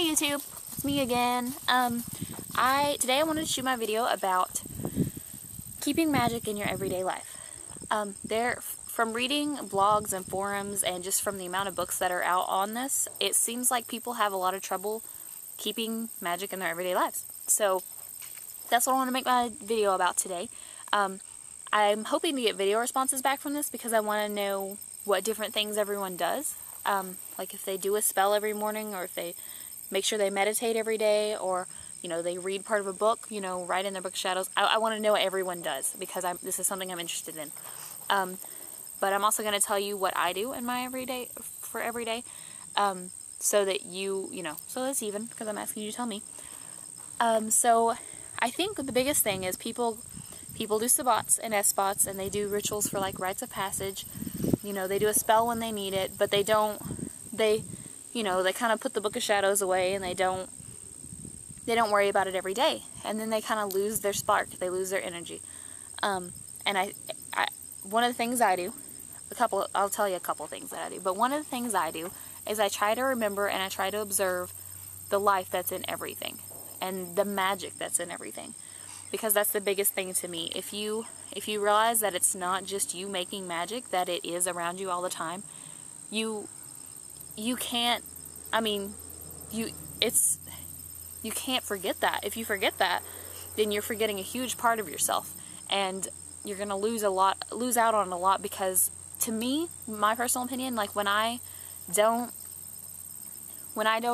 Hey YouTube, it's me again. Today I wanted to shoot my video about keeping magic in your everyday life. From reading blogs and forums and just from the amount of books that are out on this, it seems like people have a lot of trouble keeping magic in their everyday lives. So that's what I want to make my video about today. I'm hoping to get video responses back from this because I want to know what different things everyone does. Like if they do a spell every morning, or if they make sure they meditate every day, or they read part of a book, right in their book Shadows. I want to know what everyone does because this is something I'm interested in. But I'm also going to tell you what I do in my every day, so that so that's even, because I'm asking you to tell me. So I think the biggest thing is people do sabbats and esbats, and they do rituals for like rites of passage. They do a spell when they need it, but they kind of put the Book of Shadows away, and they don't worry about it every day. And then they kind of lose their spark, they lose their energy. And one of the things I do, I'll tell you a couple things that I do, but one of the things I do is I try to remember and I try to observe the life that's in everything, and the magic that's in everything. Because that's the biggest thing to me. If you realize that it's not just you making magic, that it is around you all the time, you can't, you can't forget that. If you forget that, then you're forgetting a huge part of yourself, and you're gonna lose out on a lot. Because to me, my personal opinion, like when I don't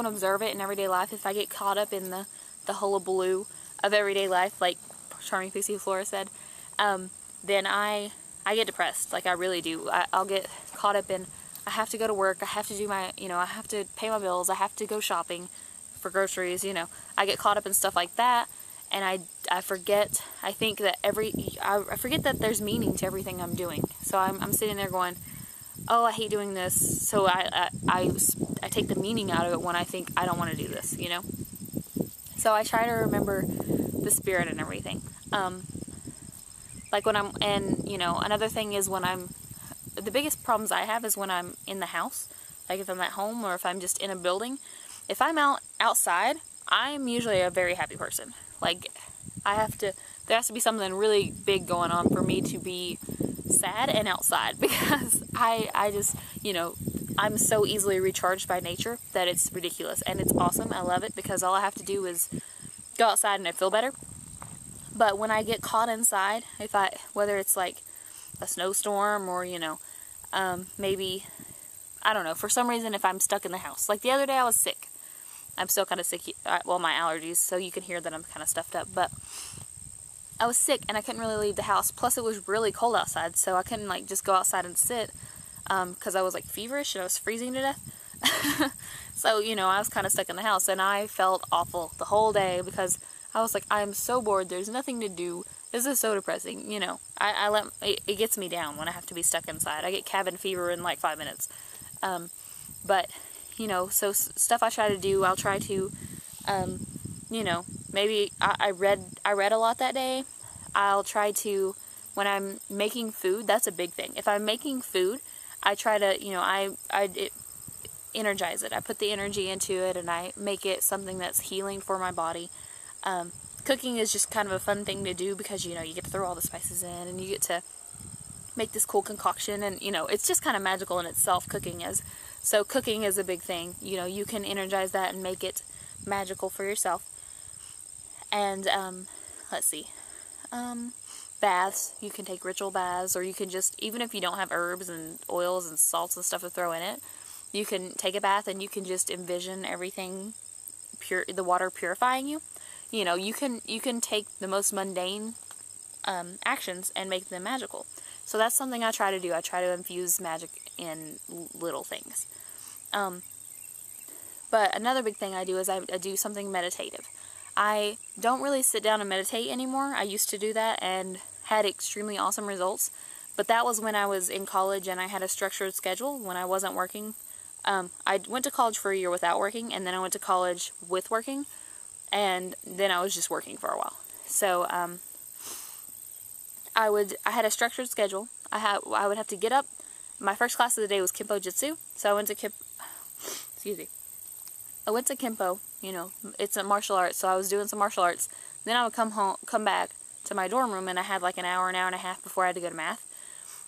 observe it in everyday life, if I get caught up in the hullabaloo of everyday life, like Charming Pixie Flora said, then I get depressed. Like I really do. I'll get caught up in, I have to go to work, I have to do my, I have to pay my bills, I have to go shopping for groceries, I get caught up in stuff like that, and I forget, I forget that there's meaning to everything I'm doing. So I'm sitting there going, oh, I hate doing this, so I take the meaning out of it when I think I don't want to do this, So I try to remember the spirit and everything. Like when another thing is the biggest problems I have is when I'm in the house, like if I'm at home or if I'm just in a building. If I'm outside, I'm usually a very happy person. Like there has to be something really big going on for me to be sad and outside, because I just, I'm so easily recharged by nature that it's ridiculous, and it's awesome. I love it because all I have to do is go outside and I feel better. But when I get caught inside, whether it's like a snowstorm or, maybe, I don't know, for some reason if I'm stuck in the house. Like the other day I was sick. I'm still kind of sick, well, my allergies, so you can hear that I'm kind of stuffed up, but I was sick and I couldn't really leave the house. Plus it was really cold outside, so I couldn't like just go outside and sit, because I was like feverish and I was freezing to death. So, I was kind of stuck in the house, and I felt awful the whole day because I was like, I am so bored, there's nothing to do, this is so depressing, it gets me down when I have to be stuck inside. I get cabin fever in like 5 minutes. But, so stuff I try to do, I'll try to, maybe I read a lot that day. I'll try to, when I'm making food, that's a big thing. If I'm making food, I try to, energize it. I put the energy into it, and I make it something that's healing for my body. Cooking is just kind of a fun thing to do because, you get to throw all the spices in, and you get to make this cool concoction, and, it's just kind of magical in itself, cooking is. So cooking is a big thing. You can energize that and make it magical for yourself. And, let's see, baths, you can take ritual baths, or you can just, even if you don't have herbs and oils and salts and stuff to throw in it, you can take a bath and you can just envision everything the water purifying you. You can take the most mundane actions and make them magical. So that's something I try to do. I try to infuse magic in little things. But another big thing I do is I do something meditative. I don't really sit down and meditate anymore. I used to do that and had extremely awesome results. But that was when I was in college and I had a structured schedule when I wasn't working. I went to college for a year without working, and then I went to college with working, and then I was just working for a while. So I had a structured schedule. I would have to get up. My first class of the day was Kimpo Jitsu, so I went to I went to Kempo, you know, it's a martial arts, so I was doing some martial arts. Then I would come back to my dorm room, and I had like an hour and a half before I had to go to math.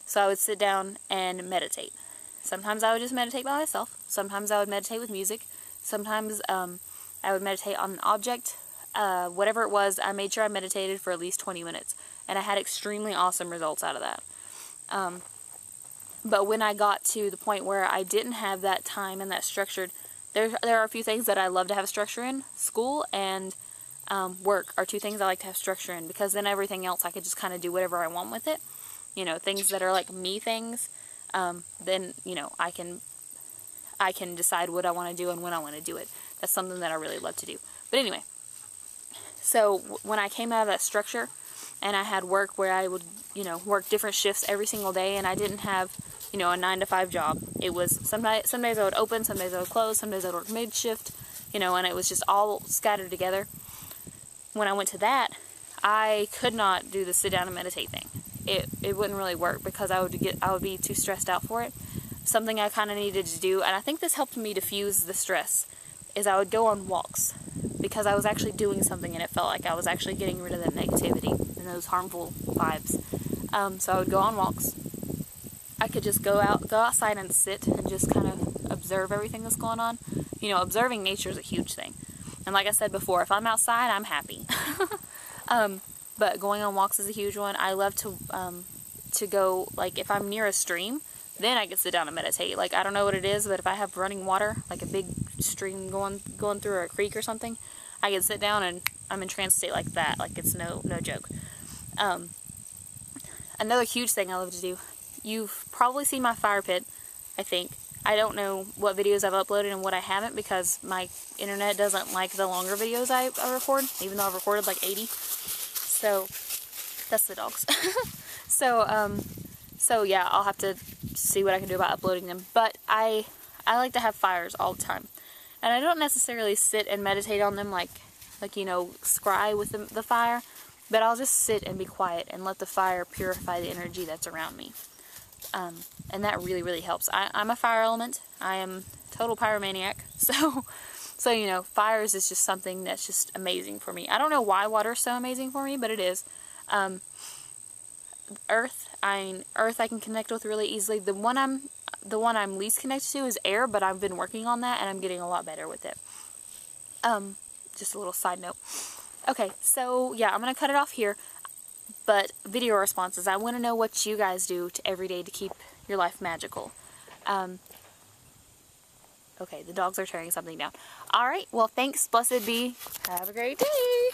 So I would sit down and meditate. Sometimes I would just meditate by myself. Sometimes I would meditate with music. Sometimes I would meditate on an object. Whatever it was, I made sure I meditated for at least 20 minutes. And I had extremely awesome results out of that. But when I got to the point where I didn't have that time and that structured, there are a few things that I love to have structure in. School and work are two things I like to have structure in, because then everything else I could just kind of do whatever I want with it. You know, things that are like me things, then, you know, I can decide what I want to do and when I want to do it. That's something that I really love to do. But anyway, so when I came out of that structure and I had work where I would, you know, work different shifts every single day, and I didn't have, you know, a 9-to-5 job. It was some days I would open, some days I would close, some days I would work mid-shift, you know, and it was just all scattered together. When I went to that, I could not do the sit down and meditate thing. It wouldn't really work because I would be too stressed out for it. Something I kind of needed to do, and I think this helped me diffuse the stress, is I would go on walks, because I was actually doing something and it felt like I was actually getting rid of that negativity and those harmful vibes. So I would go on walks. I could just go outside and sit and just kind of observe everything that's going on. You know, observing nature is a huge thing. And like I said before, if I'm outside, I'm happy. But going on walks is a huge one. I love to go, like, if I'm near a stream, then I can sit down and meditate. Like, I don't know what it is, but if I have running water, like a big stream going through, or a creek or something, I can sit down and I'm in trance state like that. Like, it's no joke. Another huge thing I love to do, you've probably seen my fire pit, I think. I don't know what videos I've uploaded and what I haven't, because my internet doesn't like the longer videos I record, even though I've recorded like 80. So, that's the dogs. So yeah, I'll have to see what I can do about uploading them. But I like to have fires all the time. And I don't necessarily sit and meditate on them like you know, scry with the fire. But I'll just sit and be quiet and let the fire purify the energy that's around me. And that really, really helps. I'm a fire element. I am total pyromaniac. So you know, fires is just something that's just amazing for me. I don't know why water's so amazing for me, but it is. Earth I can connect with really easily. The one I'm least connected to is air, but I've been working on that and I'm getting a lot better with it. Just a little side note. Okay, so yeah, I'm gonna cut it off here. But video responses, I want to know what you guys do every day to keep your life magical. Okay, the dogs are tearing something down. Alright, well, thanks, blessed be. Have a great day.